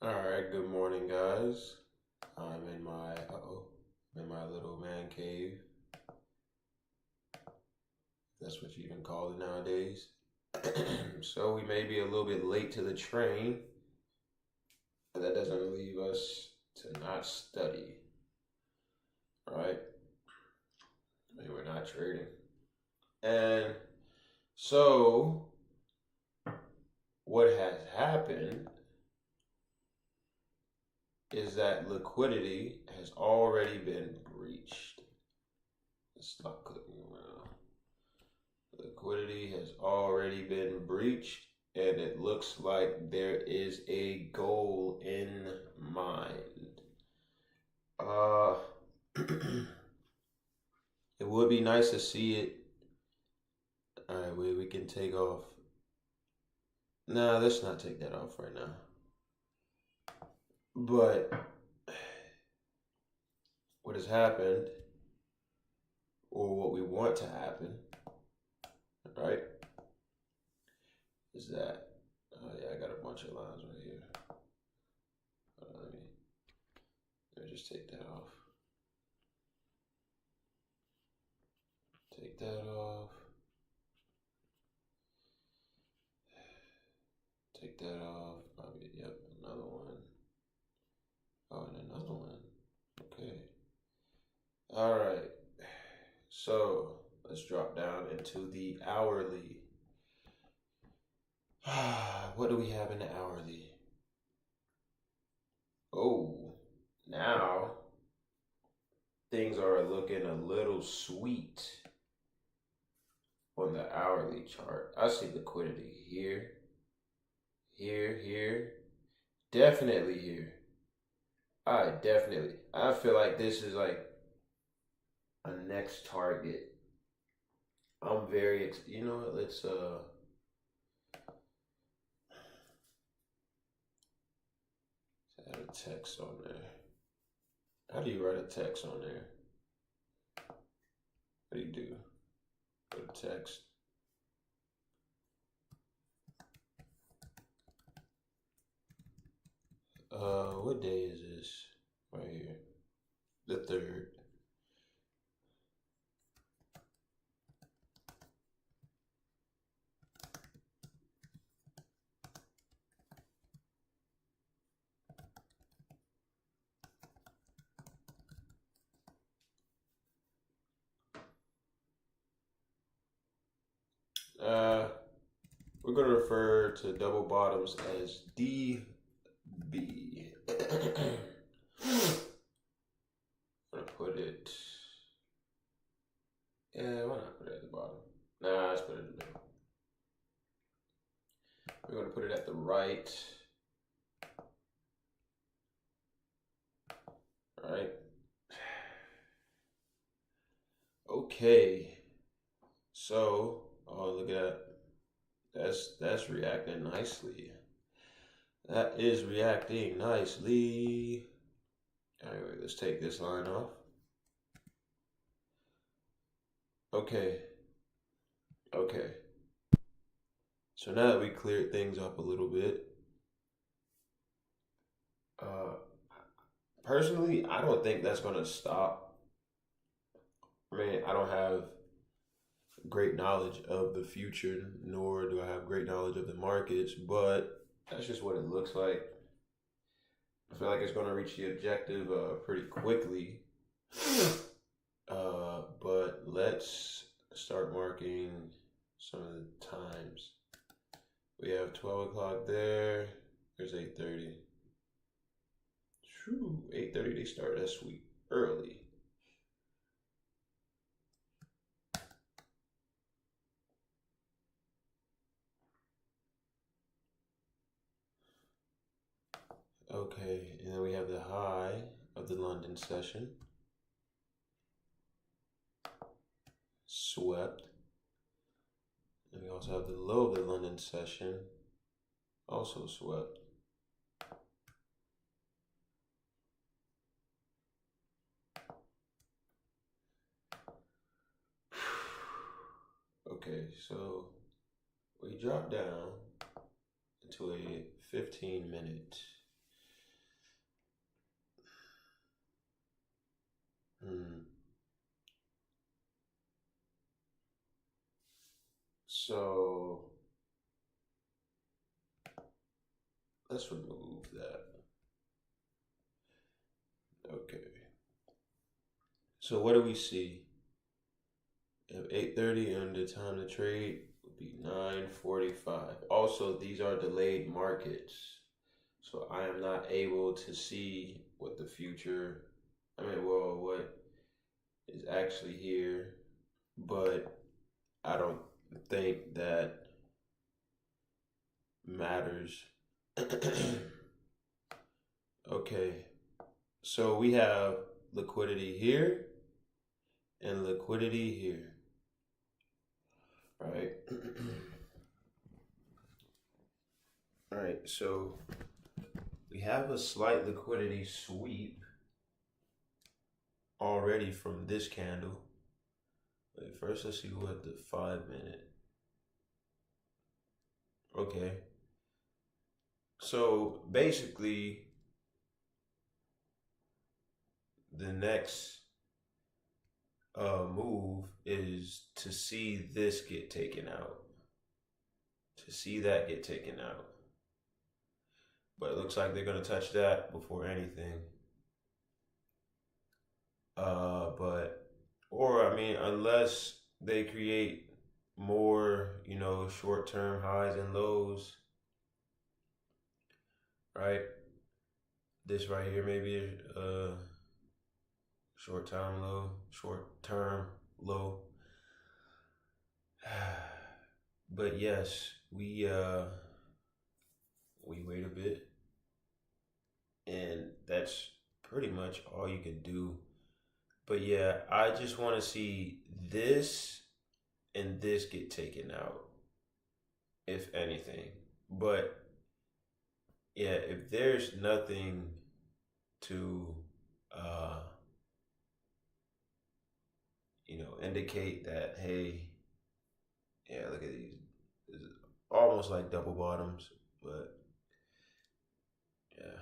All right, good morning, guys. I'm in my little man cave. That's what you even call it nowadays. So we may be a little bit late to the train, but that doesn't leave us to not study, right? I mean, we're not trading. And so what has happened is that liquidity has already been breached. Stop clicking around. Liquidity has already been breached, and it looks like there is a goal in mind. It would be nice to see it. All right, we can take off. Nah, let's not take that off right now. But what has happened, or what we want to happen, right, is that, oh yeah, I got a bunch of lines right here. Let me just take that off. Take that off. Take that off. Probably, yep, another one. Oh, and another one. Okay. All right. So let's drop down into the hourly. What do we have in the hourly? Oh, now things are looking a little sweet on the hourly chart. I see liquidity here, here, definitely here. I feel like this is like a next target. I'm very, you know what, let's add a text on there. How do you write a text on there? What do you do? Put a text. What day is this? Right here. The 3rd. We're going to refer to double bottoms as DB. I'm going to put it, yeah, why not put it at the bottom? Nah, let's put it in the middle. We're going to put it at the right. All right. Okay. So, oh, look at that. That's reacting nicely. That is reacting nicely. Anyway, let's take this line off. Okay. Okay. So now that we cleared things up a little bit, personally, I don't think that's going to stop. I mean, I don't have great knowledge of the future, nor do I have great knowledge of the markets, but that's just what it looks like. I feel like it's going to reach the objective pretty quickly. But let's start marking some of the times. We have 12 o'clock there. There's 8:30. True, 8:30 they start that sweet early. Okay, and then we have the high of the London session. Swept. And we also have the low of the London session. Also swept. Okay, so we drop down into a 15-minute let's remove that. Okay. So what do we see? At 8:30 and the time to trade would be 9:45. Also, these are delayed markets. So I am not able to see what the future, what is actually here, but I don't think that matters. Okay, so we have liquidity here and liquidity here, right? All right, so we have a slight liquidity sweep already from this candle. Wait, first let's see what the 5-minute. Okay. So basically the next move is to see this get taken out. To see that get taken out. But it looks like they're gonna touch that before anything. Unless they create more, short-term highs and lows, right? This right here maybe a short-term low. But yes, we wait a bit, and that's pretty much all you can do. But yeah, I just want to see this and this get taken out, if anything. But yeah, if there's nothing to, uh, indicate that, hey, yeah, look at these. It's almost like double bottoms, but yeah,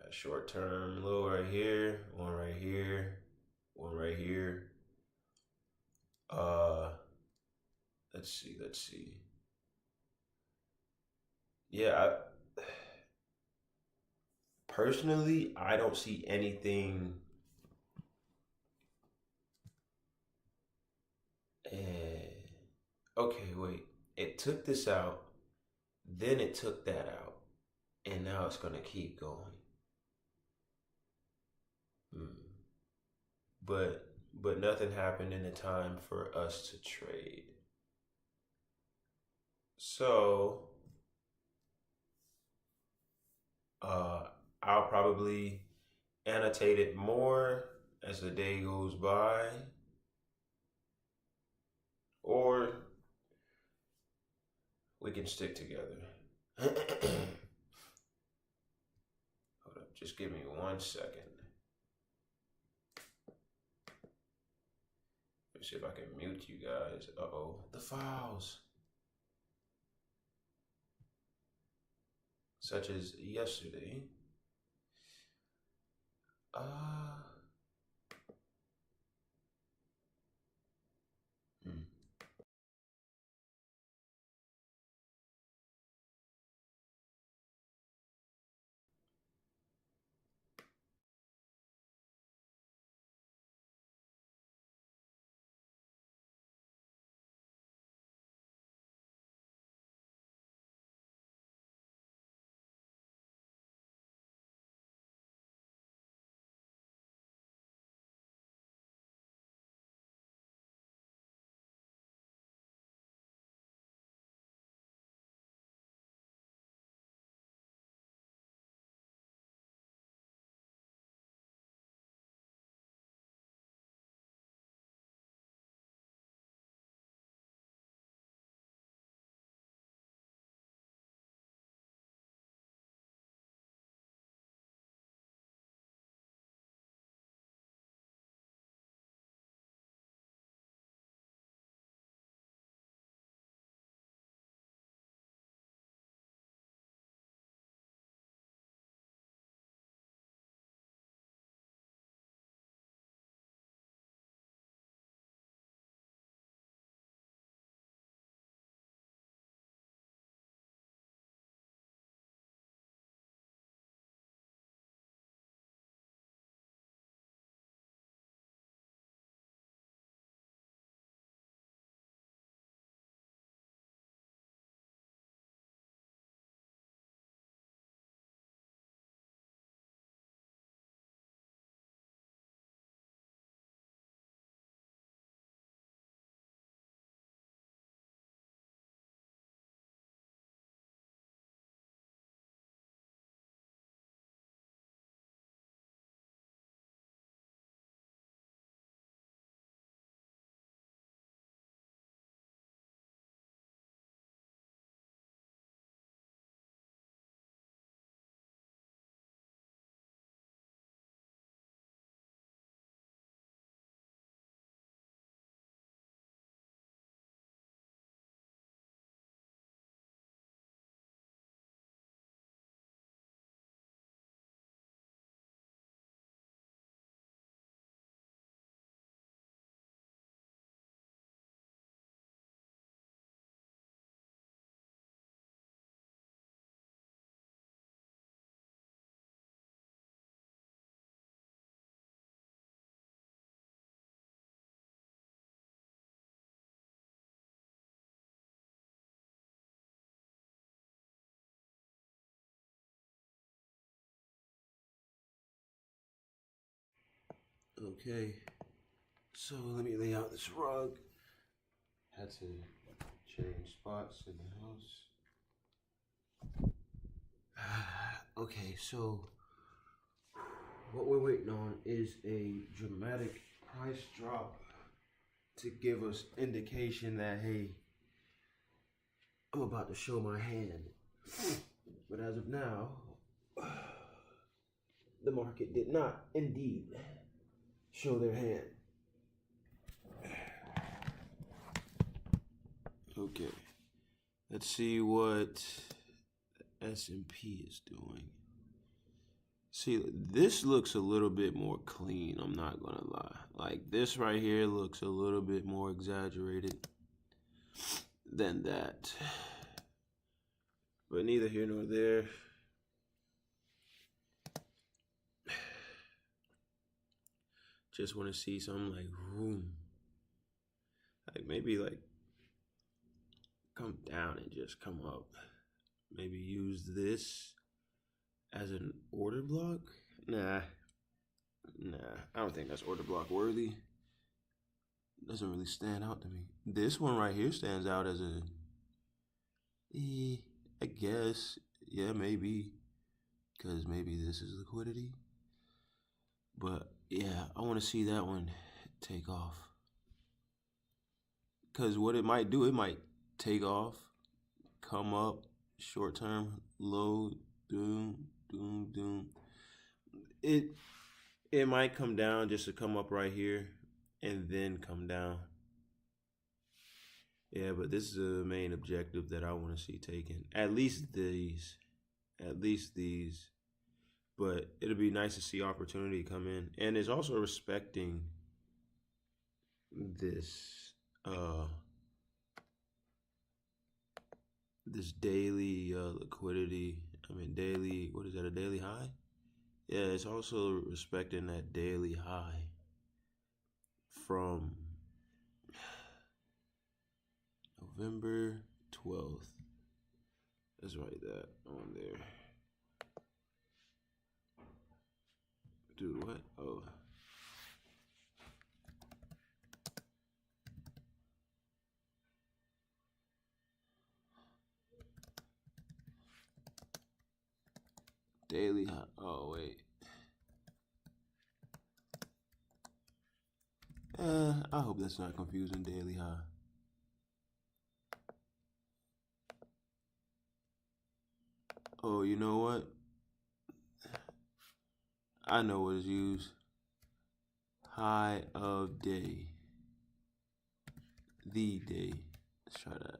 a short term low right here, one right here, one right here. Uh, let's see. Yeah, personally, I don't see anything. Okay, wait. It took this out, then it took that out, and now it's gonna keep going. Hmm. But nothing happened in the time for us to trade. So uh, I'll probably annotate it more as the day goes by, or we can stick together. Hold up, just give me 1 second. Let's see if I can mute you guys. Uh-oh, the files. Such as yesterday. Uh, Okay, so let me lay out this rug. Had to change spots in the house. Okay, so what we're waiting on is a dramatic price drop to give us indication that, hey, I'm about to show my hand. But as of now, the market did not indeed show their hand. Okay, let's see what S&P is doing. See, this looks a little bit more clean, I'm not gonna lie. Like, this right here looks a little bit more exaggerated than that. But neither here nor there. Just want to see something like, like maybe like come down and just come up. Maybe use this as an order block? Nah, I don't think that's order block worthy. Doesn't really stand out to me. This one right here stands out as a, I guess, yeah, maybe, because maybe this is liquidity. But yeah, I want to see that one take off. Because what it might do, it might take off, come up, short term, low, doom. It might come down just to come up right here and then come down. Yeah, but this is the main objective that I want to see taken. At least these. But it'll be nice to see opportunity come in. And it's also respecting this this daily liquidity. Daily, what is that, a daily high? Yeah, it's also respecting that daily high from November 12th. Let's write that on there. Dude, what? Oh. Daily high. Oh, wait. I hope that's not confusing. Daily high. Oh, you know what? I know what is used. High of day. The day. Let's try that.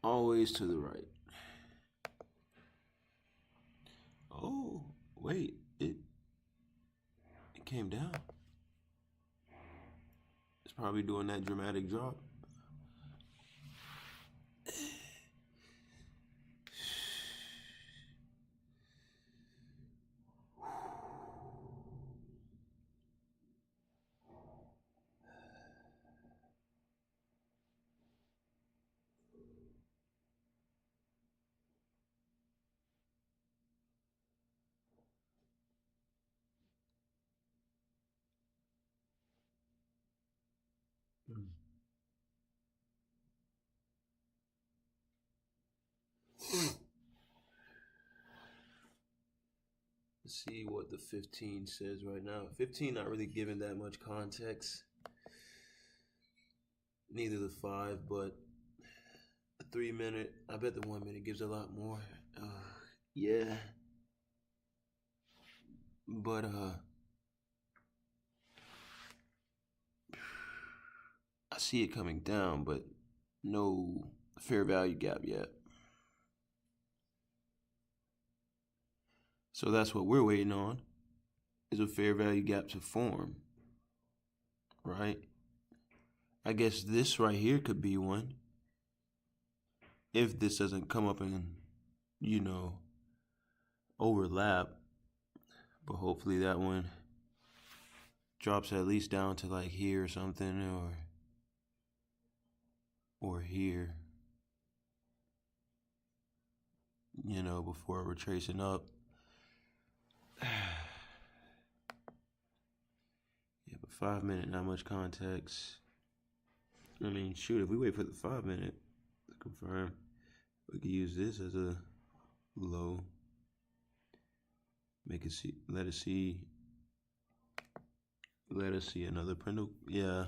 Always to the right. Oh, wait. It came down. It's probably doing that dramatic drop. Let's see what the 15 says right now. 15 not really giving that much context. Neither the 5, but the 3 minute, I bet the 1 minute gives a lot more. Yeah. But I see it coming down, but no fair value gap yet. So that's what we're waiting on, is a fair value gap to form, right? I guess this right here could be one. If this doesn't come up and, overlap. But hopefully that one drops at least down to like here or something, or here, you know, before we're tracing up. Yeah, but 5 minute, not much context. I mean, shoot, if we wait for the 5 minute to confirm, we could use this as a low. Make it see, let us see another print. Yeah,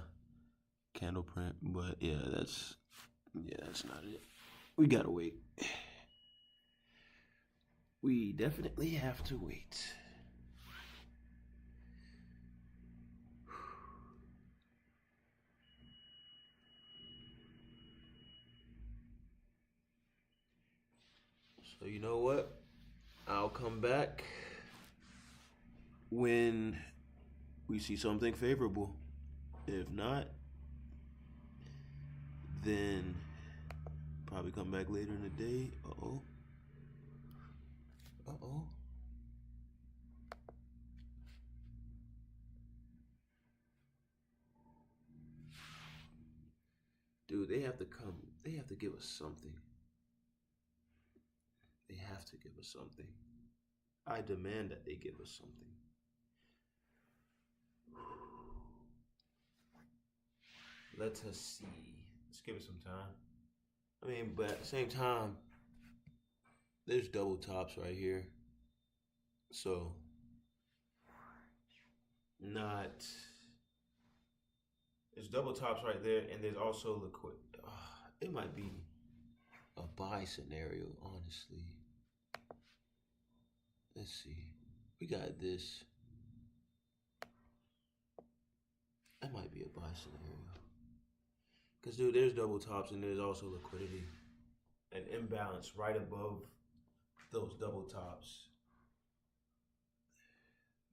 candle print, but yeah, that's not it. We gotta wait. We definitely have to wait. So you know what? I'll come back when we see something favorable. If not, then probably come back later in the day. Uh-oh. Dude, they have to come. They have to give us something. They have to give us something. I demand that they give us something. Let us see. Let's give it some time. I mean, but at the same time, there's double tops right here. So, there's double tops right there, and there's also liquid. It might be a buy scenario, honestly. Let's see. We got this. That might be a buy scenario. Because, dude, there's double tops and there's also liquidity. An imbalance right above those double tops.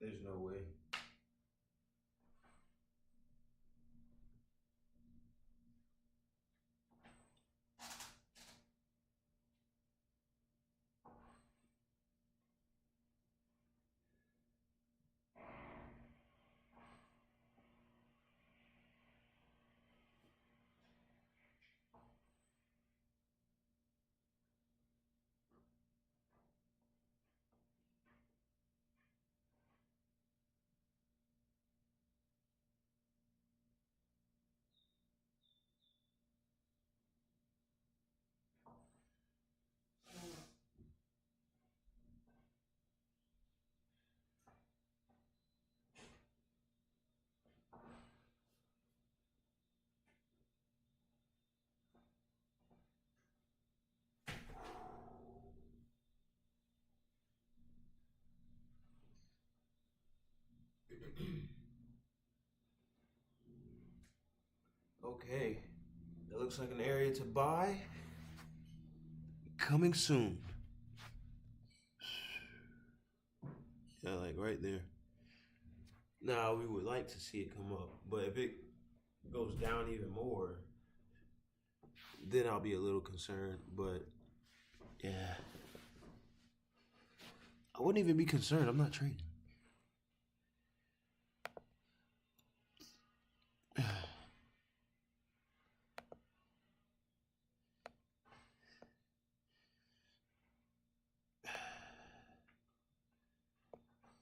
There's no way. Okay, that looks like an area to buy. Coming soon. Yeah, like right there. Now, we would like to see it come up, but if it goes down even more, then I'll be a little concerned. But yeah, I wouldn't even be concerned. I'm not trading.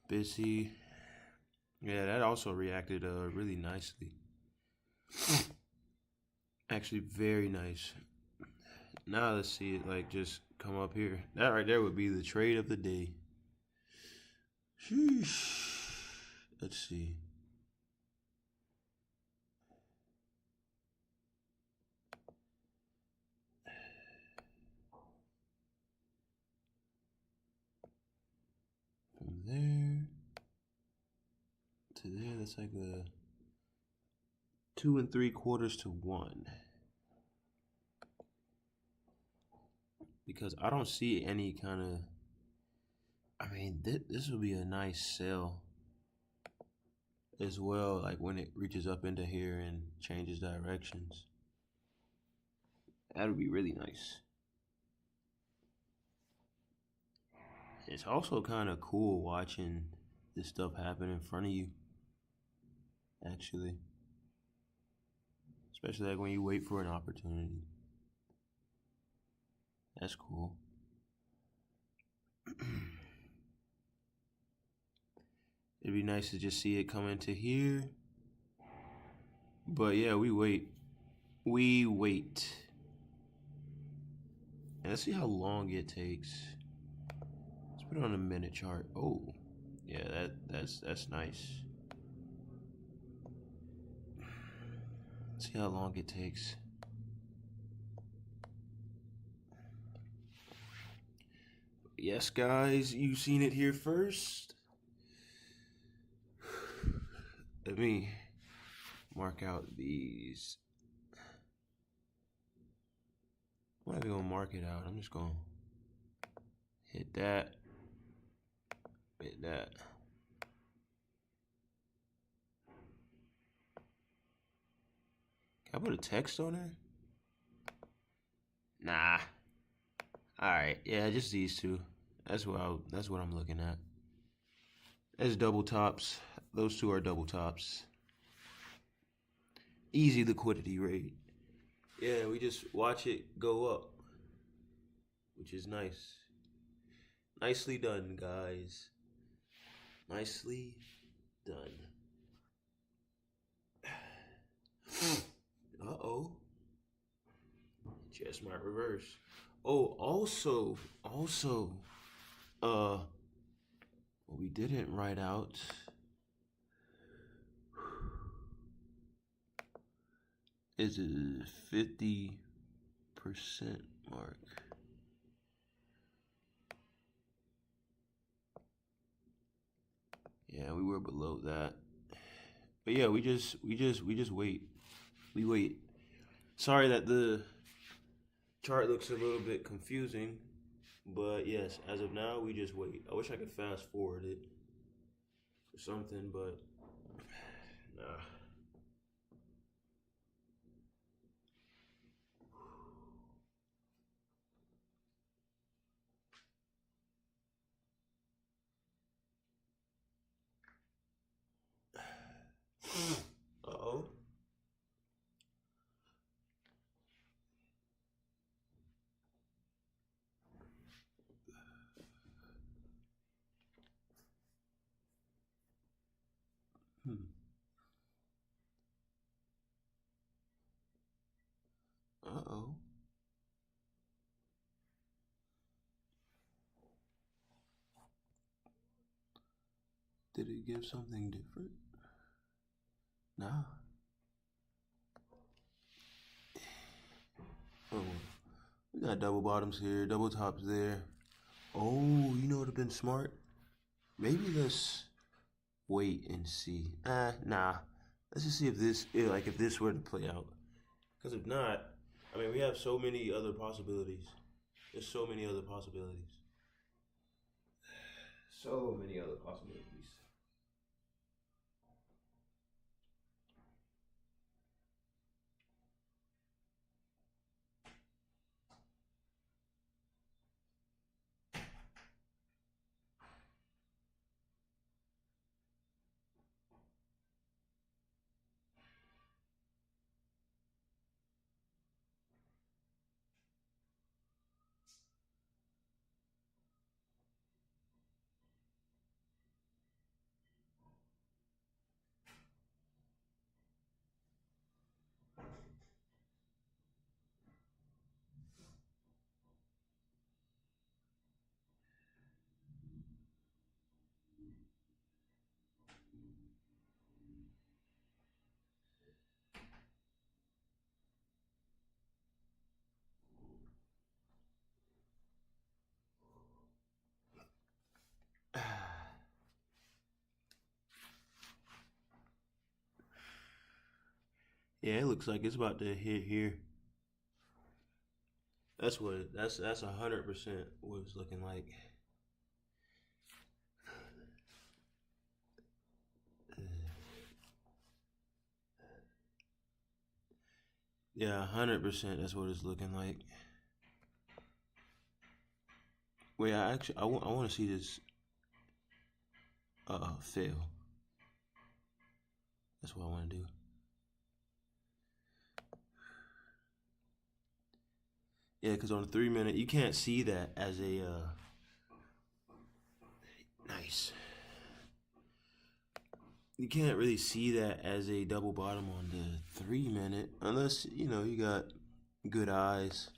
Busy. Yeah, that also reacted really nicely. Actually, very nice. Now let's see it like just come up here. That right there would be the trade of the day. Sheesh. Let's see. From there to there, that's like a 2 3/4 to 1. Because I don't see any kind of. I mean, this would be a nice sell as well, like when it reaches up into here and changes directions. That would be really nice. It's also kind of cool watching this stuff happen in front of you. actually. Especially like when you wait for an opportunity. That's cool. It'd be nice to just see it come into here. But yeah, we wait. We wait. And let's see how long it takes. Let's put it on a minute chart. Oh, yeah, that's nice. Let's see how long it takes. Yes, guys, you've seen it here first. Let me mark out these. I'm not even gonna mark it out. I'm just gonna hit that. Hit that. Can I put a text on there? Nah. Alright, yeah, just these two. That's what I'm looking at. That's double tops. Those two are double tops. Easy liquidity rate. Yeah, we just watch it go up, which is nice. Nicely done, guys. Nicely done. Uh-oh. Just might reverse. Oh, also, what we didn't write out is a 50% mark. Yeah, we were below that. But yeah, we just wait. We wait. Sorry that the chart looks a little bit confusing, but yes, as of now, we just wait. I wish I could fast forward it or something, but nah. Uh-oh. Uh-oh. Did it give something different? Nah. Oh, we got double bottoms here, double tops there. Oh, you know what would have been smart? Maybe let's wait and see. Nah. Let's just see if this were to play out. Because if not, I mean, we have so many other possibilities. There's so many other possibilities. So many other possibilities. Yeah, it looks like it's about to hit here. That's 100% what it's looking like. Yeah, 100%. That's what it's looking like. Wait, I want to see this fail. That's what I want to do. Yeah, because on the 3 minute, you can't see that as a nice. You can't really see that as a double bottom on the 3 minute unless you got good eyes.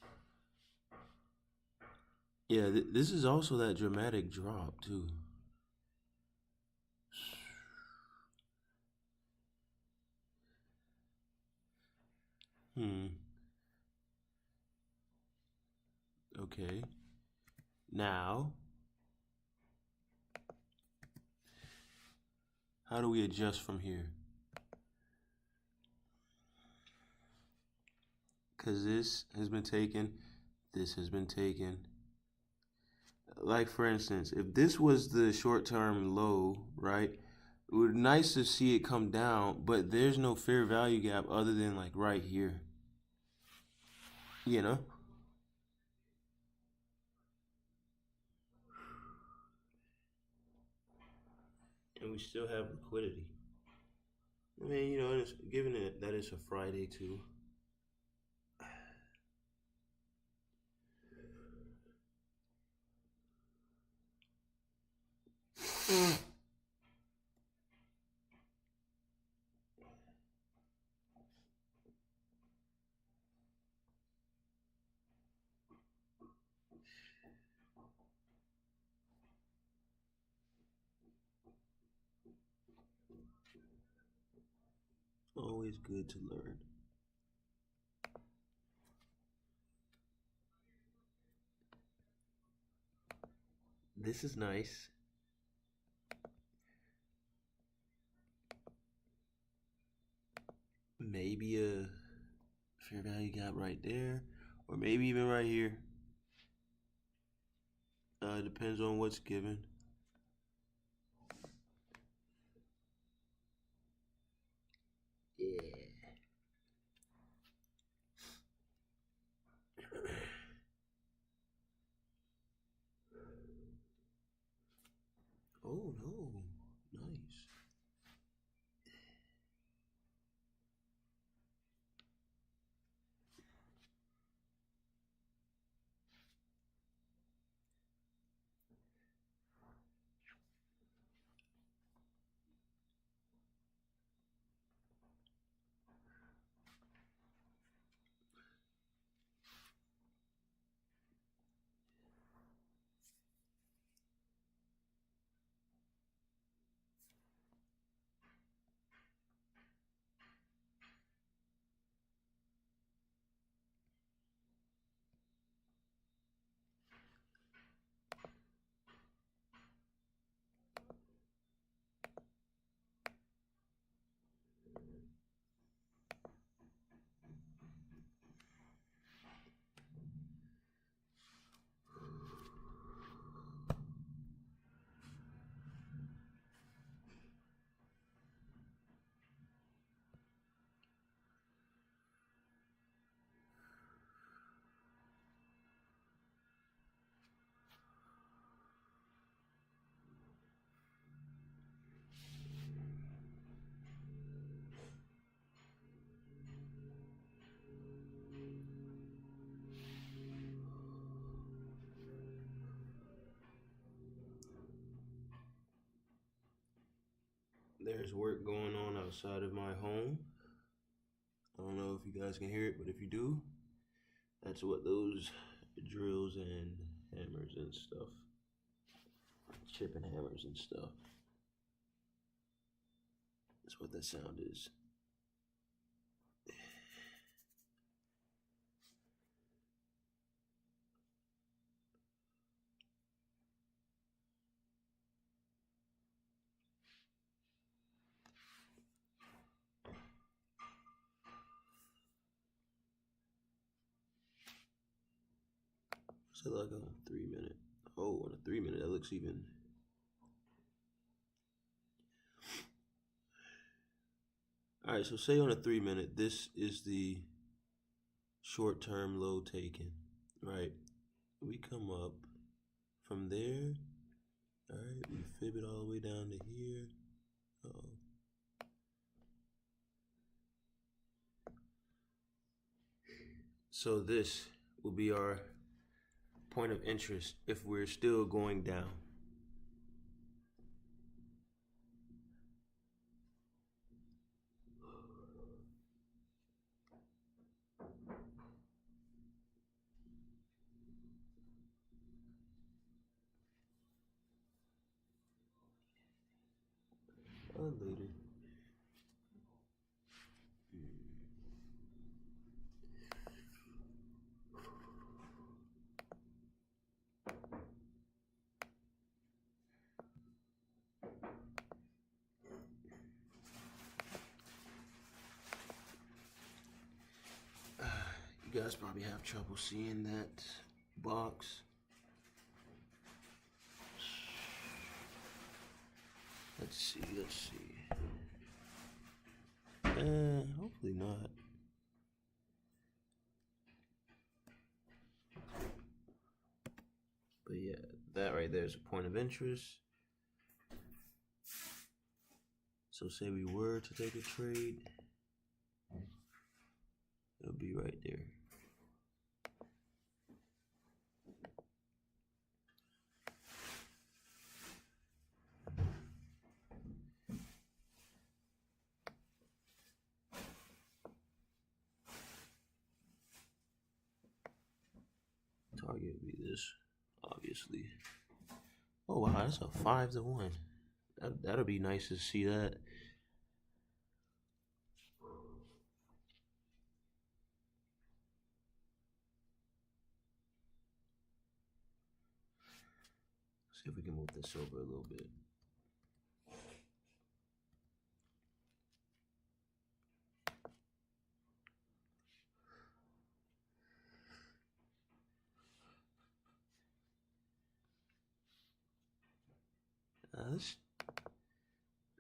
Yeah, this is also that dramatic drop too. Okay. Now, how do we adjust from here? Because this has been taken, this has been taken. Like for instance, if this was the short-term low, right? It would be nice to see it come down, but there's no fair value gap other than like right here. You know? And we still have liquidity. I mean, it's, given it that it's a Friday too. Always good to learn. This is nice. Maybe a fair value gap right there, or maybe even right here. Depends on what's given. Yeah. Oh no, nice. There's work going on outside of my home. I don't know if you guys can hear it, but if you do, that's what those drills and hammers and stuff, chipping hammers and stuff, that's what that sound is. So like on a 3 minute. Oh, on a 3 minute, that looks even. All right, so say on a 3 minute, this is the short-term low taken, right? We come up from there. All right, we fib it all the way down to here. So this will be our point of interest if we're still going down. Later. You guys probably have trouble seeing that box. Let's see. Hopefully not. But yeah, that right there is a point of interest. So say we were to take a trade, it'll be right there. Target would be this, obviously. Oh wow, that's a 5-1. That'll be nice to see that. See if we can move this over a little bit.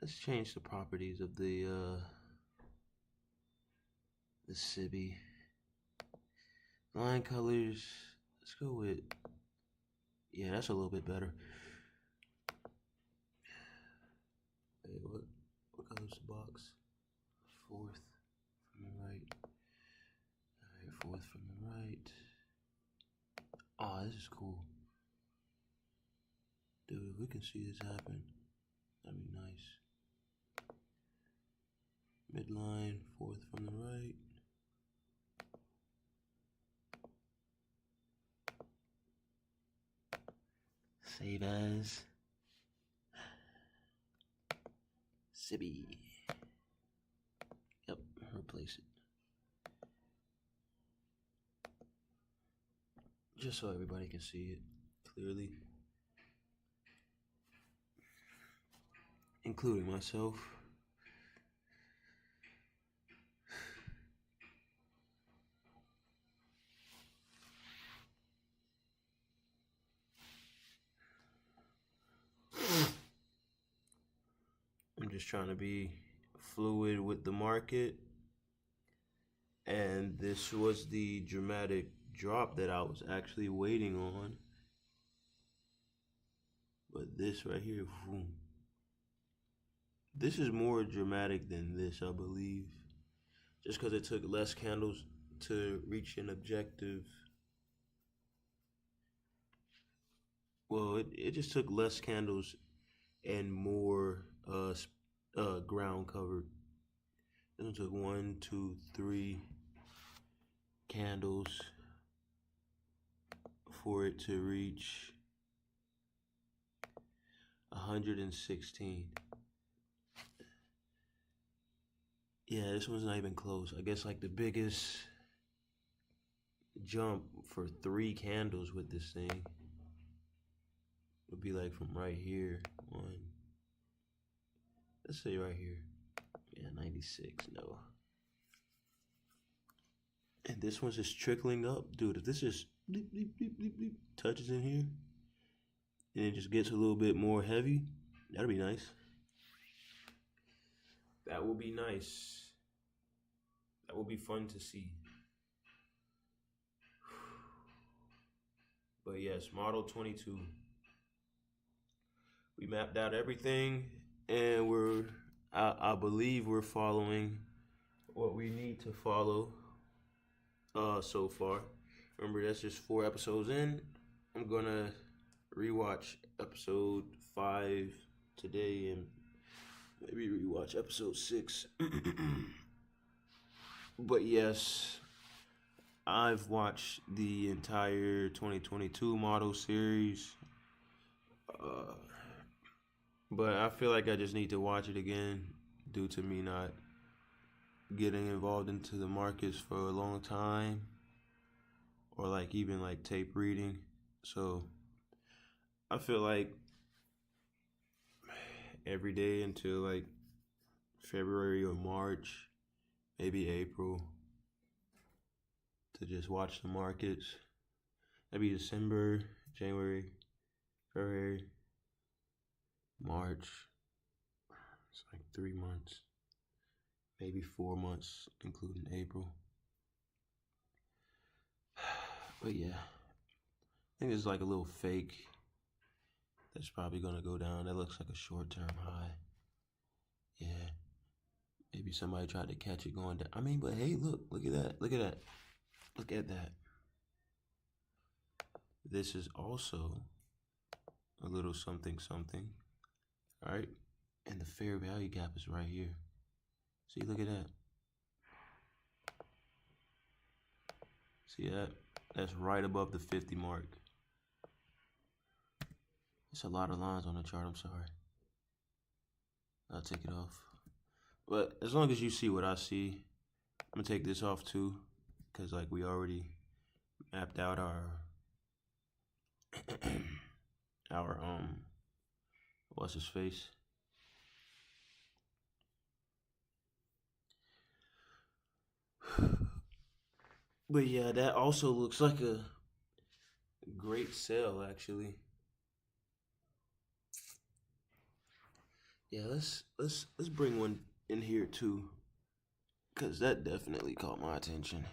Let's change the properties of the CIBI. Line colors. Let's go with, yeah, that's a little bit better. Hey, what color's the box? Fourth from the right. Alright, fourth from the right. Oh, this is cool. Dude, if we can see this happen, that'd be nice. Midline, fourth from the right. Save as CIBI. Yep, replace it. Just so everybody can see it clearly, including myself. I'm just trying to be fluid with the market, and this was the dramatic drop that I was actually waiting on. But this right here, boom. This is more dramatic than this, I believe, just because it took less candles to reach an objective. Well, it just took less candles and more ground covered. This one took 1, 2, 3 candles for it to reach 116. Yeah, this one's not even close. I guess like the biggest jump for 3 candles with this thing would be like from right here. Let's say right here. Yeah, 96, no. And this one's just trickling up. Dude, if this just bleep, bleep, bleep, bleep, bleep, touches in here, and it just gets a little bit more heavy, that'll be nice. That will be nice. That will be fun to see. But yes, Model 22. We mapped out everything, and I believe we're following what we need to follow. so far. Remember, that's just 4 episodes in. I'm gonna rewatch episode 5 today and maybe rewatch episode 6. But yes, I've watched the entire 2022 model series. But I feel like I just need to watch it again due to me not getting involved into the markets for a long time, or like even like tape reading. So I feel like every day until like February or March, maybe April, to just watch the markets. Maybe December, January, February, March. It's like 3 months, maybe 4 months, including April. But yeah, I think it's like a little fake that's probably gonna go down. That looks like a short-term high. Yeah, maybe somebody tried to catch it going down. I mean, but hey, look at that, look at that, look at that. This is also a little something something, all right? And the fair value gap is right here. See, look at that. See that? That's right above the 50 mark. It's a lot of lines on the chart, I'm sorry. I'll take it off. But as long as you see what I see, I'm gonna take this off too, because like we already mapped out our our what's his face? But yeah, that also looks like a great sell actually. Yeah, let's bring one in here too, cause that definitely caught my attention.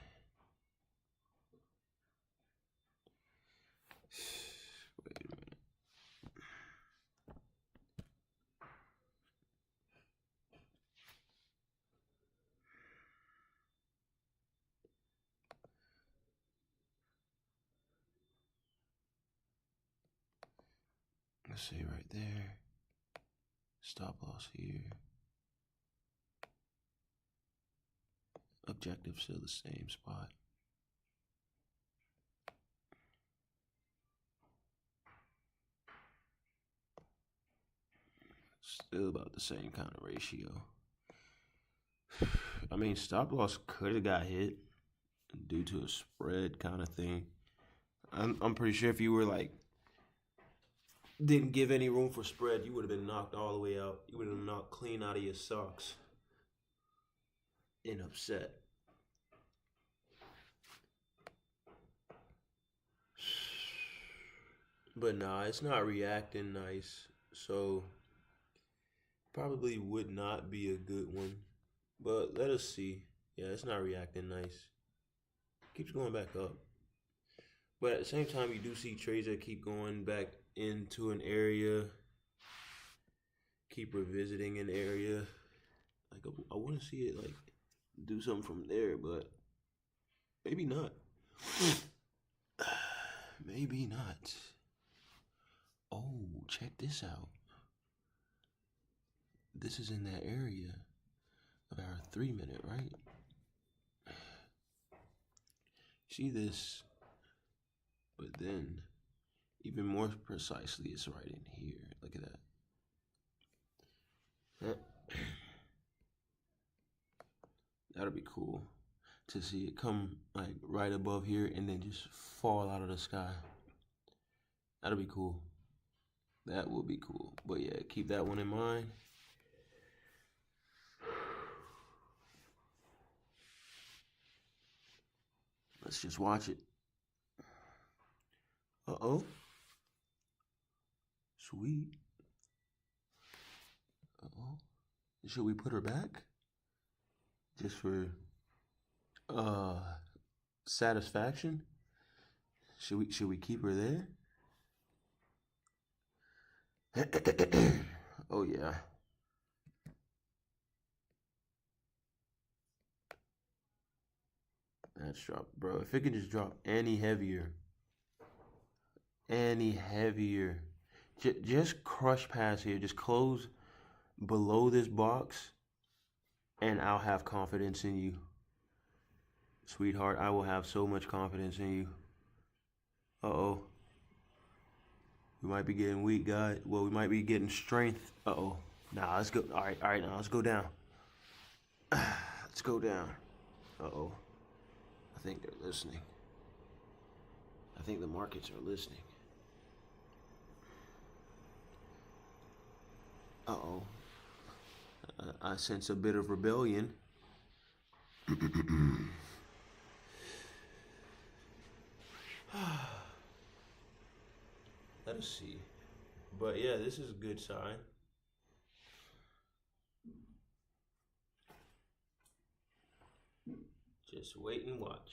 Wait a minute. Let's see right there. Stop loss here. Objective still the same spot. Still about the same kind of ratio. I mean, stop loss could have got hit due to a spread kind of thing. I'm pretty sure if you were like didn't give any room for spread, you would have been knocked all the way out. You would have been knocked clean out of your socks and upset. But nah, it's not reacting nice, so probably would not be a good one. But let us see. Yeah, it's not reacting nice. Keeps going back up. But at the same time, you do see trades that keep going back into an area, keep revisiting an area. Like I want to see it like do something from there, but maybe not. Maybe not. Oh, check this out. This is in that area of our 3 minute, right? See this, but then even more precisely, it's right in here. Look at that. That'll be cool to see it come like right above here and then just fall out of the sky. That'll be cool. That will be cool. But yeah, keep that one in mind. Let's just watch it. Uh-oh. Sweet. Uh-oh. Should we put her back? Just for satisfaction? Should we keep her there? Oh yeah. That's dropped, bro. If it can just drop any heavier, just crush past here. Just close below this box, and I'll have confidence in you, sweetheart. I will have so much confidence in you. Uh-oh. We might be getting weak, guys. Well, we might be getting strength. Uh-oh. Nah, let's go. All right, now let's go down. Let's go down. Uh-oh. I think they're listening. I think the markets are listening. Uh-oh. I sense a bit of rebellion. Let us see. But yeah, this is a good sign. Just wait and watch.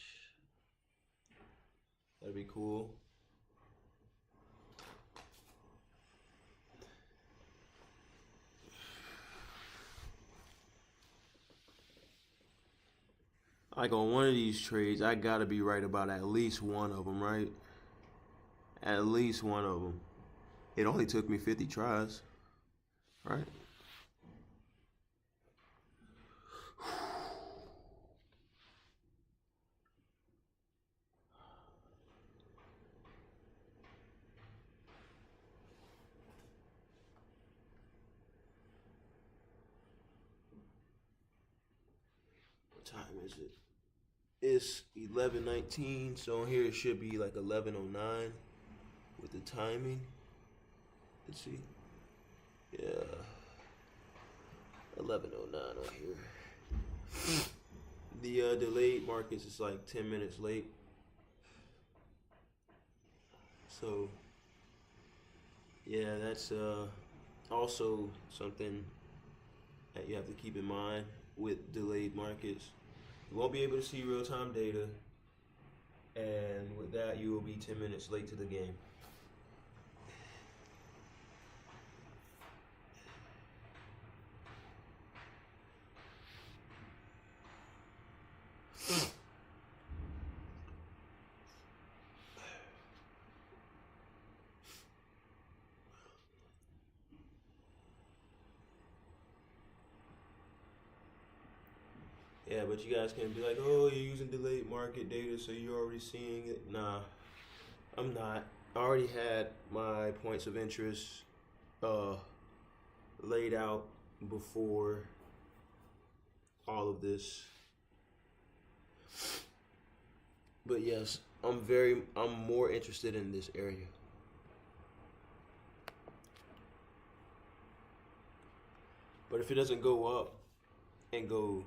That'd be cool. Like on one of these trades, I gotta be right about at least one of them, right? At least one of them. It only took me 50 tries, right? What time is it? It's 11:19, so here it should be like 11:09 with the timing. Let's see. Yeah. 11:09 on here. The delayed markets is like 10 minutes late. So, yeah, that's also something that you have to keep in mind with delayed markets. You won't be able to see real-time data, and with that, you will be 10 minutes late to the game. Yeah, but you guys can be like, oh, you're using delayed market data, so you're already seeing it. Nah, I'm not. I already had my points of interest laid out before all of this. But yes, I'm more interested in this area. But if it doesn't go up and go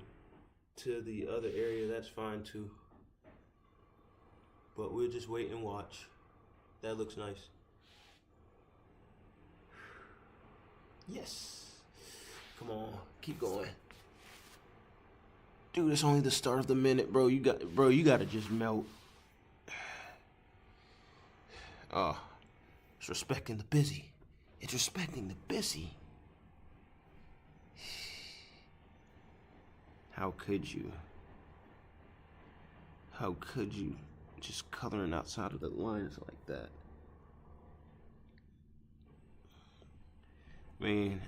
to the other area, that's fine too. But we'll just wait and watch. That looks nice. Yes. Come on, keep going. Dude, it's only the start of the minute, bro. You gotta just melt. It's respecting the busy. It's respecting the busy. How could you? How could you? Just coloring outside of the lines like that. I mean,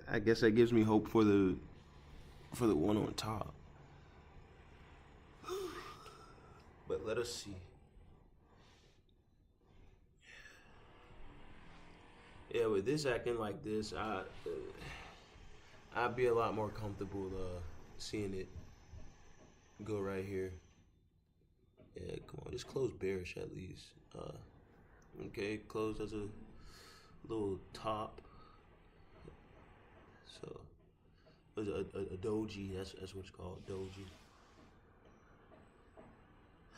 I guess that gives me hope for the one on top. But let us see. Yeah, with this acting like this, I'd be a lot more comfortable seeing it go right here. Yeah, come on, just close bearish at least. Okay, close as a little top. So, a doji, that's what it's called, doji.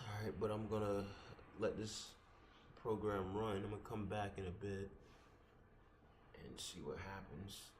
Alright, but I'm gonna let this program run. I'm gonna come back in a bit and see what happens.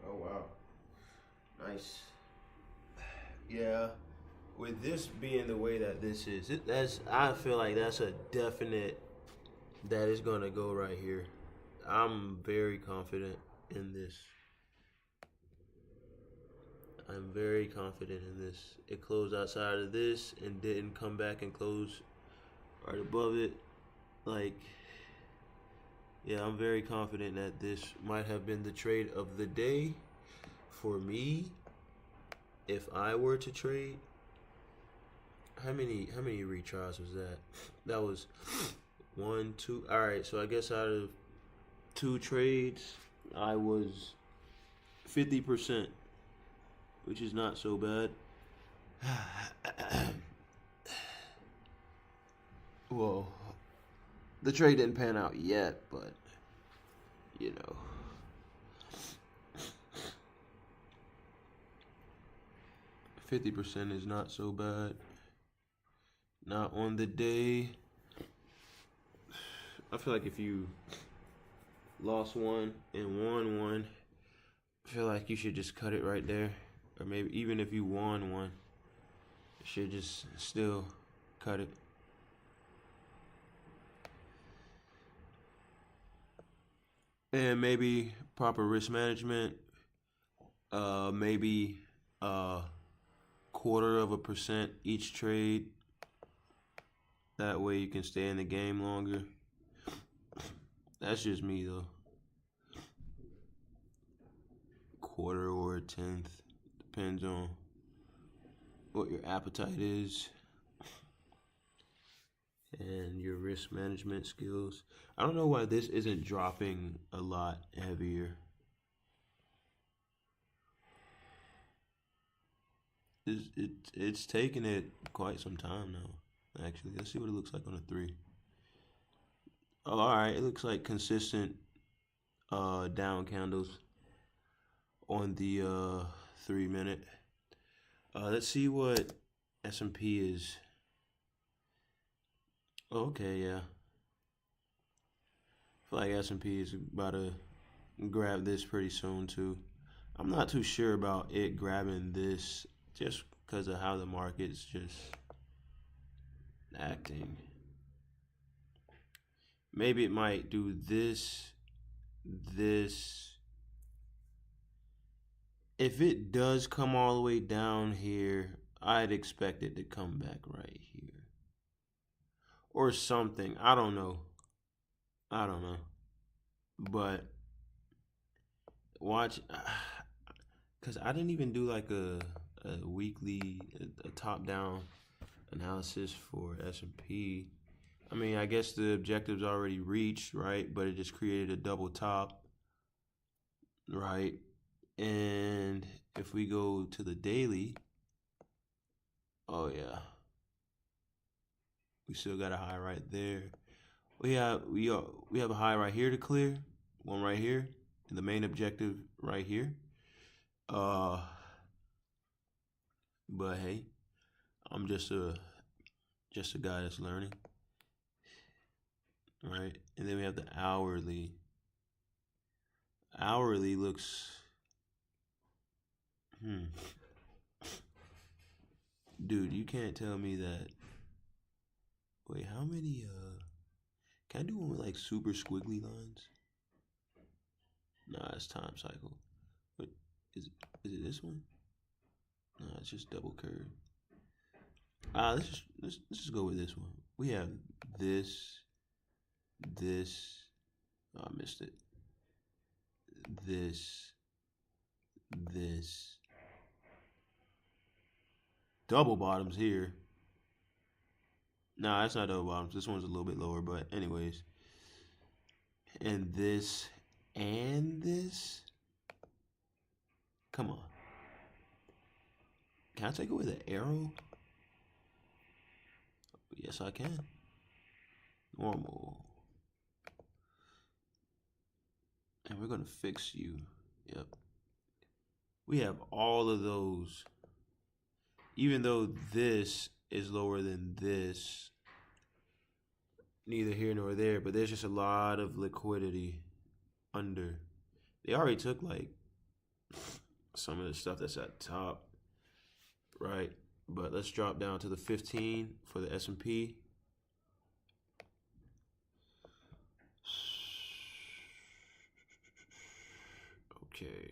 Oh wow, nice. Yeah, with this being the way that this is, I feel like that's a definite that is gonna go right here. I'm very confident in this. I'm very confident in this. It closed outside of this and didn't come back and close right above it. Like, yeah, I'm very confident that this might have been the trade of the day for me. If I were to trade, how many retries was that? That was 1, 2. All right, so I guess out of 2 trades, I was 50%, which is not so bad. Well, the trade didn't pan out yet, but you know. 50% is not so bad. Not on the day. I feel like if you lost one and won one, I feel like you should just cut it right there. Or maybe even if you won one, you should just still cut it. And maybe proper risk management. Maybe 1/4% each trade. That way you can stay in the game longer. That's just me though. 1/4 or 1/10. Depends on what your appetite is and your risk management skills. I don't know why this isn't dropping a lot heavier. It's taken it quite some time now, actually. Let's see what it looks like on a 3. Oh, all right. It looks like consistent down candles on the 3-minute. Let's see what S&P is. Oh, okay, yeah. I feel like S&P is about to grab this pretty soon too. I'm not too sure about it grabbing this just because of how the market's just acting. Maybe it might do this. If it does come all the way down here, I'd expect it to come back right here. Or something. I don't know. But watch, because I didn't even do like a weekly, a top-down analysis for S&P. I mean, I guess the objective's already reached, right? But it just created a double top, right? And if we go to the daily, oh yeah, we still got a high right there. We have a high right here to clear, one right here, and the main objective right here. But hey, I'm just a guy that's learning, right? And then we have the hourly. Hourly looks, dude, you can't tell me that. Wait, how many? Can I do one with like super squiggly lines? Nah, it's time cycle. But is it this one? Nah, it's just double curve. Let's just go with this one. We have this. Oh, I missed it. This. Double bottoms here. Nah, that's not double bottoms. This one's a little bit lower, but anyways. And this and this. Come on. Can I take away the arrow? Yes, I can. Normal. And we're going to fix you. Yep. We have all of those. Even though this is lower than this, neither here nor there, but there's just a lot of liquidity under. They already took like some of the stuff that's at the top, right? But let's drop down to the 15 for the S&P. Okay.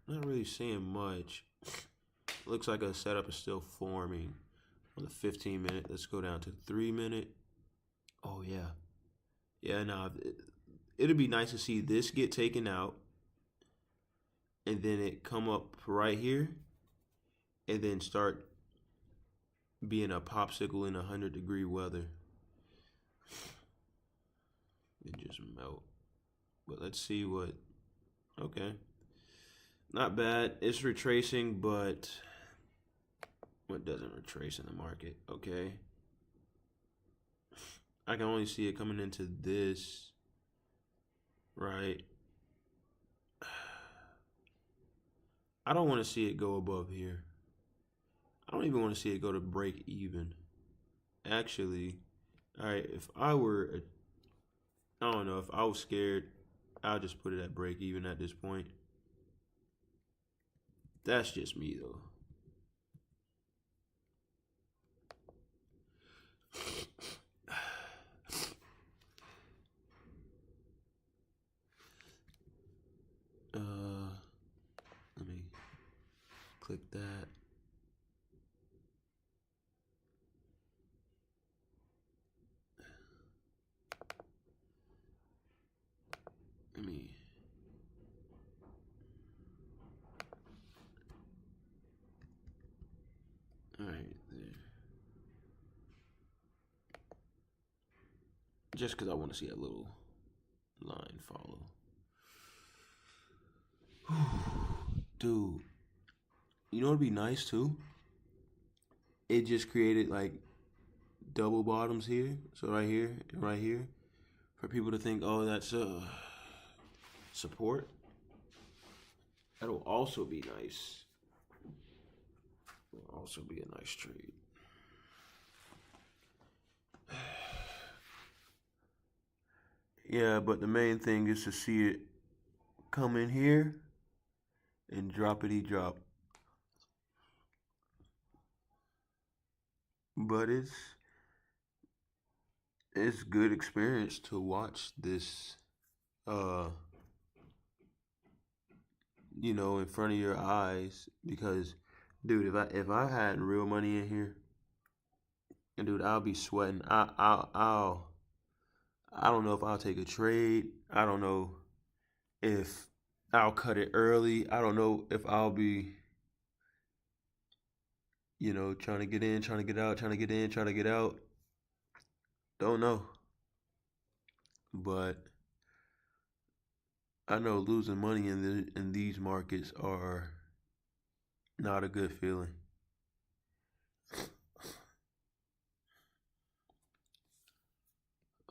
Not really seeing much. Looks like a setup is still forming on the 15-minute. Let's go down to 3-minute. Oh yeah. Yeah, no, it'd be nice to see this get taken out and then it come up right here and then start being a popsicle in 100-degree weather and just melt. But let's see what. Okay, not bad. It's retracing, but what doesn't retrace in the market? Okay, I can only see it coming into this, right? I don't want to see it go above here. I don't even want to see it go to break even. Actually, all right, if I were, I don't know, if I was scared, I'll just put it at break even at this point. That's just me though. Let me click that. Let me. All right, there. Just because I want to see a little line follow. Dude, you know what'd be nice too? It just created like double bottoms here. So right here and right here. For people to think, oh, that's support. That'll also be nice. It'll also be a nice trade. Yeah, but the main thing is to see it come in here and droppity drop. But it's good experience to watch this you know, in front of your eyes, because dude, if I had real money in here, and dude, I'll be sweating. I don't know if I'll take a trade. I don't know if I'll cut it early. I don't know if I'll be, you know, trying to get in, trying to get out, trying to get in, trying to get out. Don't know. But I know losing money in these markets are not a good feeling.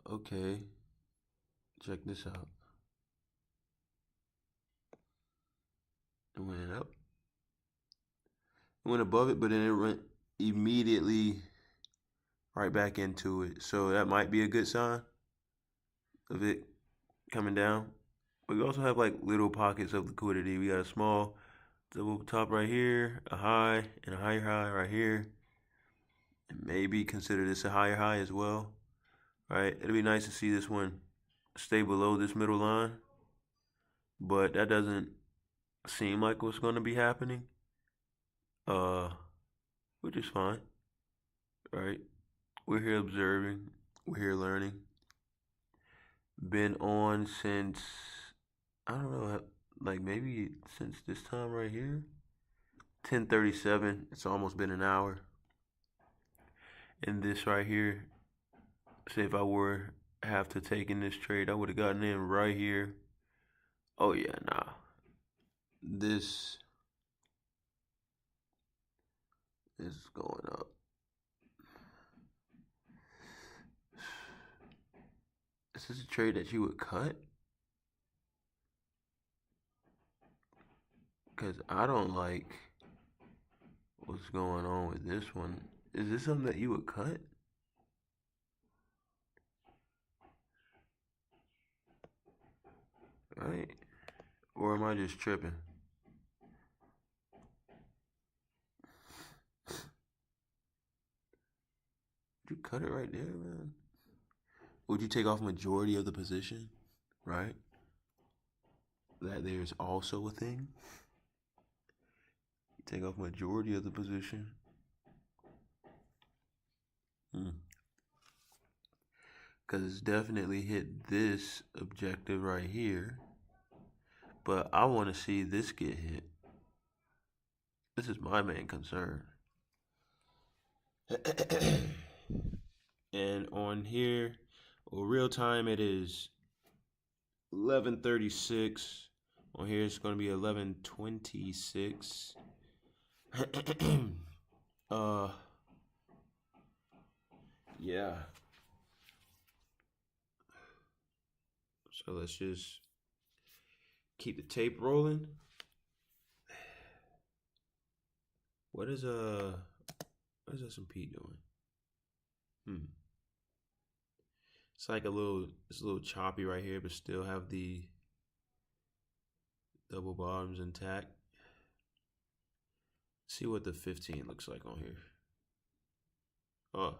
Okay, check this out. It went up. It went above it, but then it went immediately right back into it. So that might be a good sign of it coming down. But we also have like little pockets of liquidity. We got a small double top right here, a high, and a higher high right here. And maybe consider this a higher high as well. Right? It'll be nice to see this one stay below this middle line. But that doesn't seem like what's going to be happening. Which is fine. Right? We're here observing. We're here learning. Been on since, I don't know, like maybe since this time right here. 10:37. It's almost been an hour. And this right here, say if I were have to take in this trade, I would have gotten in right here. Oh yeah, nah. This is going up. Is this a trade that you would cut? Because I don't like what's going on with this one. Is this something that you would cut? Right? Or am I just tripping? Would you cut it right there, man? Would you take off majority of the position? Right? That there's also a thing. You take off majority of the position. Because it's definitely hit this objective right here. But I want to see this get hit. This is my main concern. And on here, well, real time it is 11:36. On here it's going to be 11:26. Yeah. So let's just keep the tape rolling. What is S&P doing? It's like it's a little choppy right here, but still have the double bottoms intact. See what the 15 looks like on here. Oh.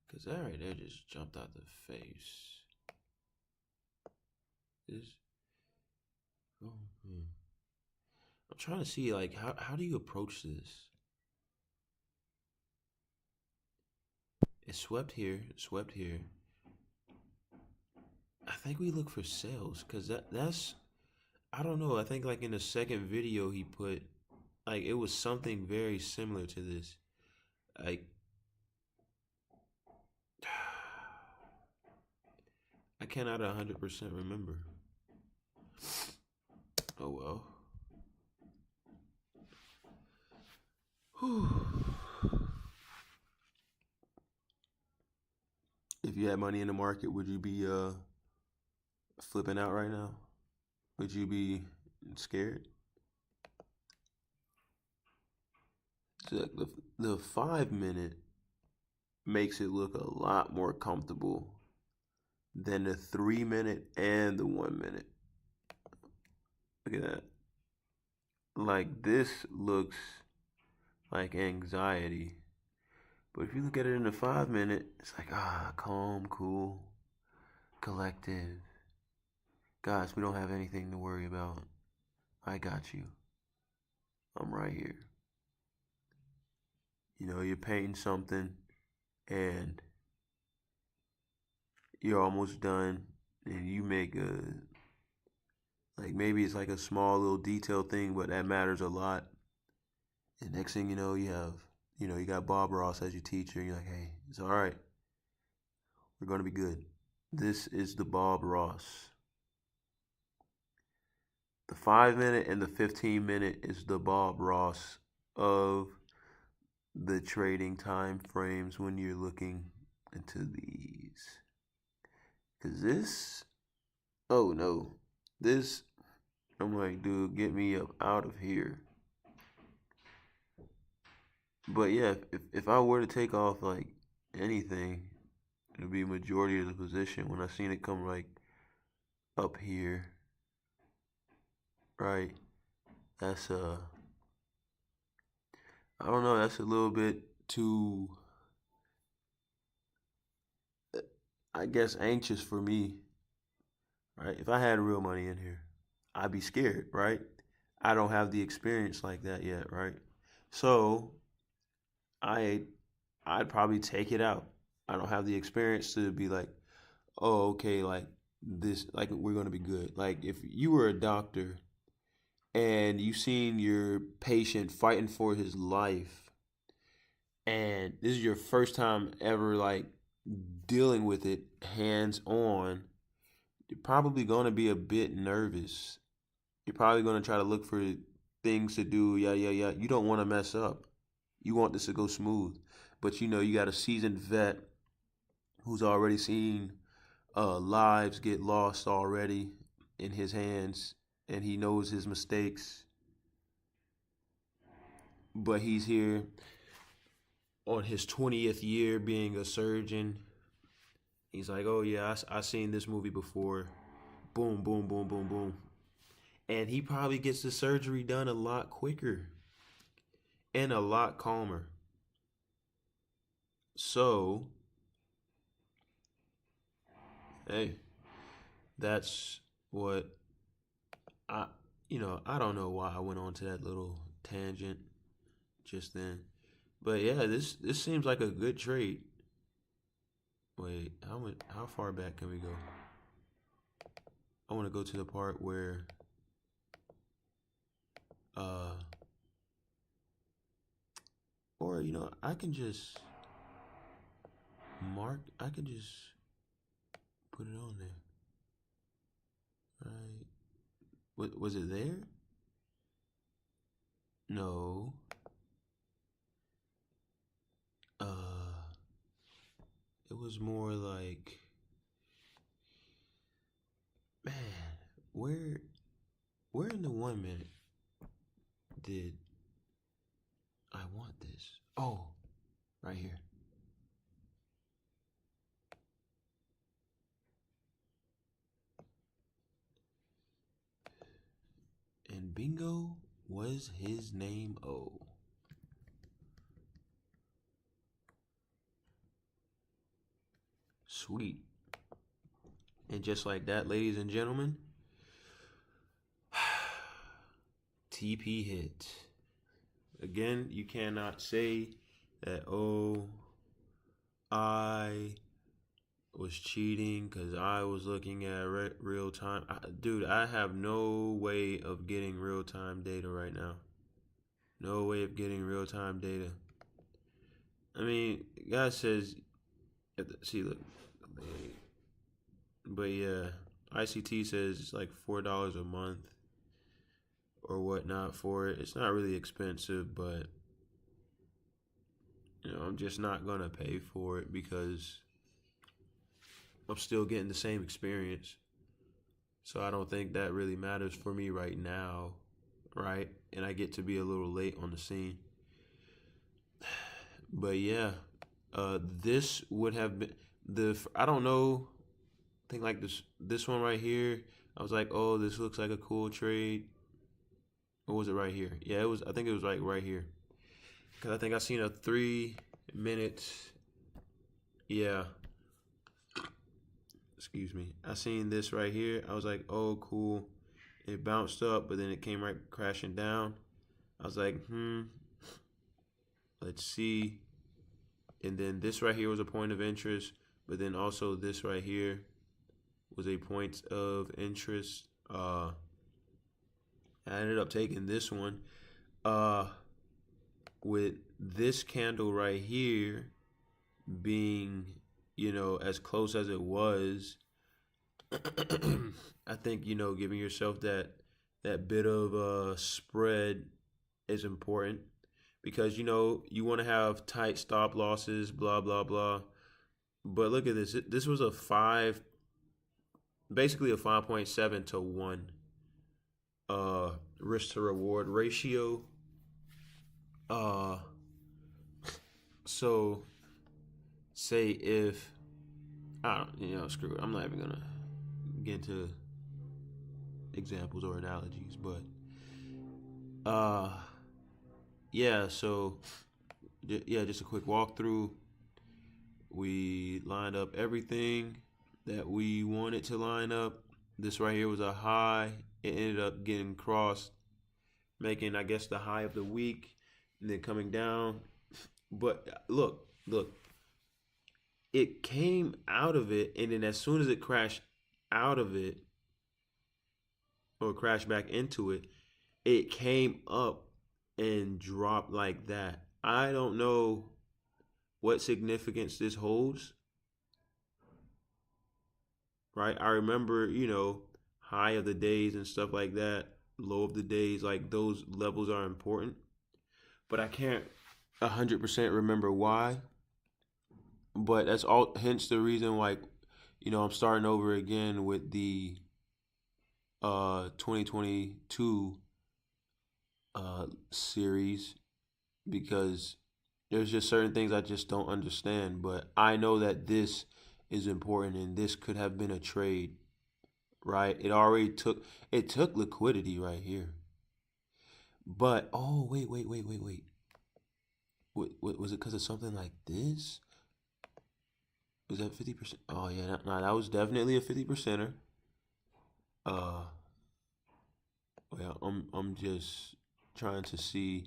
Because that right there just jumped out the face. I'm trying to see, like, how do you approach this? It swept here, it swept here. I think we look for sales, because that's, I don't know, I think like in the second video he put, like, it was something very similar to this. Like, I cannot 100% remember. Oh well. If you had money in the market, would you be flipping out right now? Would you be scared? So the 5 minute makes it look a lot more comfortable than the 3 minute and the 1 minute. Look at that. Like, this looks like anxiety. But if you look at it in the 5 minute, it's like, calm, cool, collective. Guys, we don't have anything to worry about. I got you. I'm right here. You know, you're painting something and you're almost done and you make like maybe it's like a small little detail thing, but that matters a lot. And next thing you know, you got Bob Ross as your teacher. And you're like, hey, it's all right. We're going to be good. This is the Bob Ross. The 5 minute and the 15 minute is the Bob Ross of the trading time frames when you're looking into these. Because this, oh no, this, I'm like, dude, get me up out of here. But yeah, if I were to take off like anything, it would be majority of the position when I seen it come like up here. Right. That's I don't know, that's a little bit too, I guess, anxious for me. Right? If I had real money in here, I'd be scared, right? I don't have the experience like that yet, right? So I'd probably take it out. I don't have the experience to be like, oh, okay, like this, like we're gonna be good. Like if you were a doctor and you seen your patient fighting for his life, and this is your first time ever like dealing with it hands on, you're probably going to be a bit nervous. You're probably going to try to look for things to do. Yeah, yeah, yeah. You don't want to mess up. You want this to go smooth. But you know, you got a seasoned vet who's already seen lives get lost already in his hands, and he knows his mistakes. But he's here on his 20th year being a surgeon. He's like, oh yeah, I seen this movie before. Boom, boom, boom, boom, boom. And he probably gets the surgery done a lot quicker and a lot calmer. So, hey, that's what I, I don't know why I went on to that little tangent just then. But yeah, this seems like a good trade. Wait, how far back can we go? I want to go to the part where uh or I can just I can just put it on there. Right. What was it there? No. Uh it was more like, man, where where in the 1 minute did I want this? Oh, right here. And bingo was his name. Oh. Sweet. And just like that, ladies and gentlemen, TP hit. Again, you cannot say that, oh, I was cheating because I was looking at real time. Dude, I have no way of getting real time data right now. No way of getting real time data. I mean, God says, see, look, but yeah, ICT says it's like $4 a month or whatnot for it. It's not really expensive, but I'm just not gonna pay for it because I'm still getting the same experience. So I don't think that really matters for me right now, right? And I get to be a little late on the scene. But yeah, this would have been I don't know. I think like this one right here. I was like, oh, this looks like a cool trade. Or was it right here? Yeah, it was. I think it was like right here. Cause I think I seen a 3 minute. Yeah. Excuse me. I seen this right here. I was like, oh, cool. It bounced up, but then it came right crashing down. I was like, let's see. And then this right here was a point of interest, but then also this right here was a point of interest. I ended up taking this one. With this candle right here being, as close as it was, I think, giving yourself that bit of spread is important because, you want to have tight stop losses, blah, blah, blah. But look at this. This was basically a 5.7 to 1 risk to reward ratio. So say if screw it. I'm not even gonna get into examples or analogies, but yeah. So yeah, just a quick walkthrough. We lined up everything that we wanted to line up. This right here was a high. It ended up getting crossed, making, I guess, the high of the week, and then coming down. But look, it came out of it, and then as soon as it crashed out of it, or crashed back into it, it came up and dropped like that. I don't know what significance this holds right? I remember, high of the days and stuff like that, low of the days, like those levels are important. But I can't 100% remember why. But that's all, hence the reason, like, I'm starting over again with the 2022 series, because there's just certain things I just don't understand. But I know that this is important, and this could have been a trade, right? It took liquidity right here. But oh, wait. What was it because of something like this? Was that 50%? Oh yeah, no, that was definitely a 50%er. Well, I'm just trying to see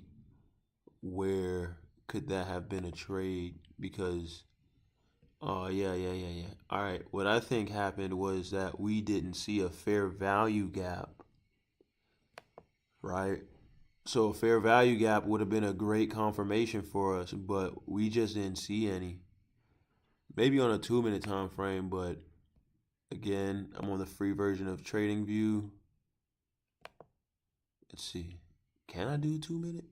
where could that have been a trade, because oh yeah. All right, what I think happened was that we didn't see a fair value gap, right? So a fair value gap would have been a great confirmation for us, but we just didn't see any. Maybe on a 2 minute time frame, but again, I'm on the free version of TradingView. Let's see. Can I do a 2 minute?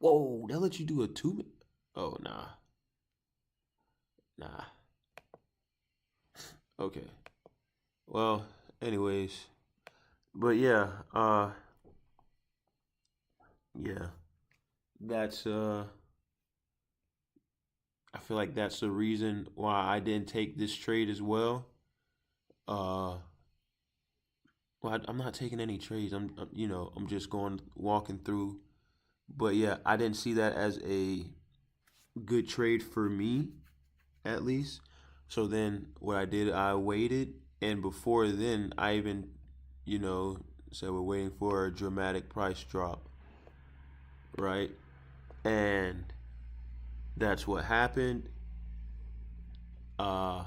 Whoa, that lets you do a 2 minute. Oh, nah. Okay. Well, anyways. But yeah, yeah. That's I feel like that's the reason why I didn't take this trade as well. Well, I'm not taking any trades. I'm just walking through. But yeah, I didn't see that as a good trade for me, at least. So then what I did, I waited, and before then, I even, said we're waiting for a dramatic price drop, right? And that's what happened. Uh,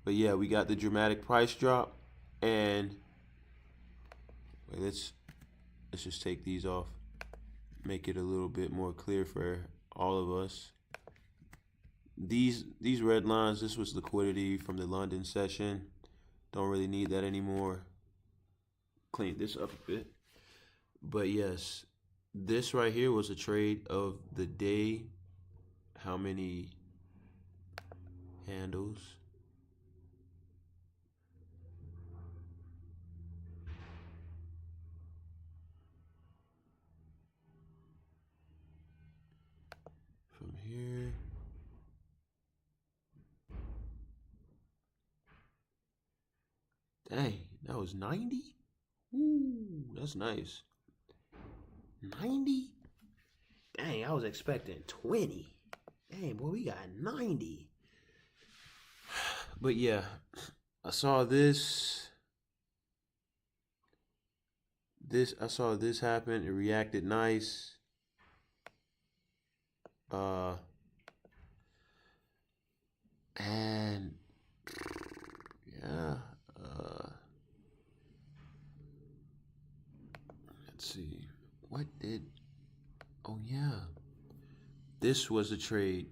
but yeah, we got the dramatic price drop, and wait, let's just take these off, make it a little bit more clear for all of us. These red lines, this was liquidity from the London session. Don't really need that anymore. Clean this up a bit. But yes, this right here was a trade of the day. How many handles? From here. Dang, that was 90? Ooh, that's nice. 90? Dang, I was expecting 20. Dang, boy, we got 90. But yeah, I saw this. I saw this happen. It reacted nice. And yeah, let's see. What did? Oh yeah, this was a trade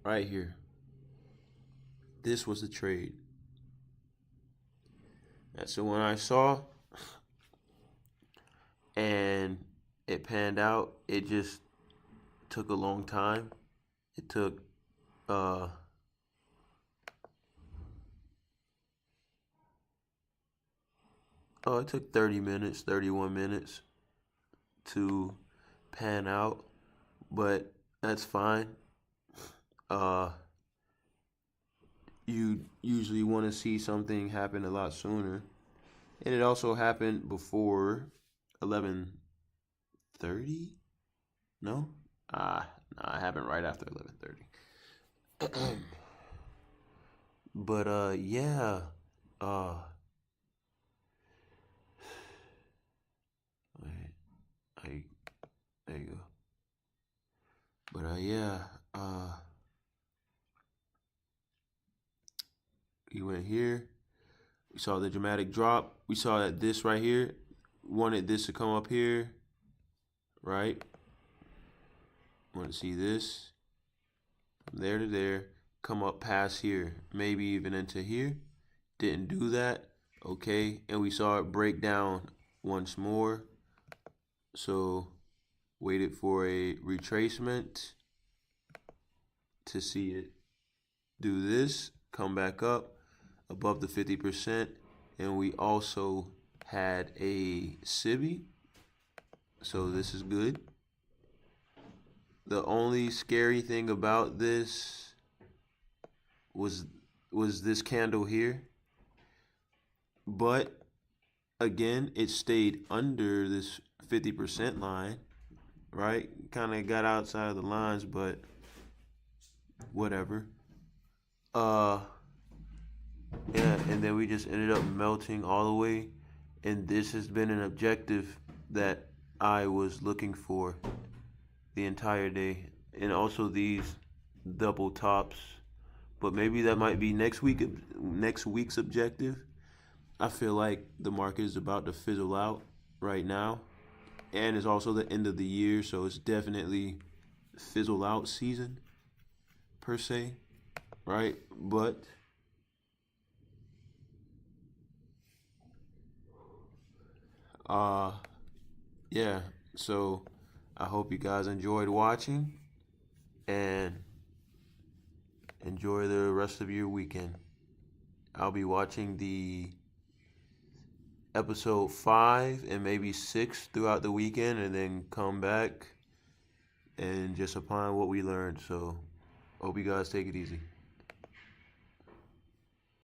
right here. This was a trade. That's the one I saw, and it panned out. It just took a long time. It took it took 30 minutes, 31 minutes to pan out, but that's fine. You usually want to see something happen a lot sooner. And it also happened before 11:30? No? No, it happened right after 11:30. But yeah. Wait, there you go. But yeah, we went here. We saw the dramatic drop. We saw that this right here wanted this to come up here, right? Want to see this from there to there. come up past here, maybe even into here. Didn't do that. Okay, and we saw it break down once more. So waited for a retracement to see it do this, come back up above the 50%, and we also had a SIBI, so this is good. The only scary thing about this was this candle here, but again, it stayed under this 50% line, right? Kind of got outside of the lines, but whatever. Yeah, and then we just ended up melting all the way, and this has been an objective that I was looking for the entire day, and also these double tops, but maybe that might be next week's objective. I feel like the market is about to fizzle out right now, and it's also the end of the year, so it's definitely fizzle out season per se, right? But yeah, so I hope you guys enjoyed watching, and enjoy the rest of your weekend. I'll be watching the episode 5 and maybe 6 throughout the weekend, and then come back and just applying what we learned. So hope you guys take it easy.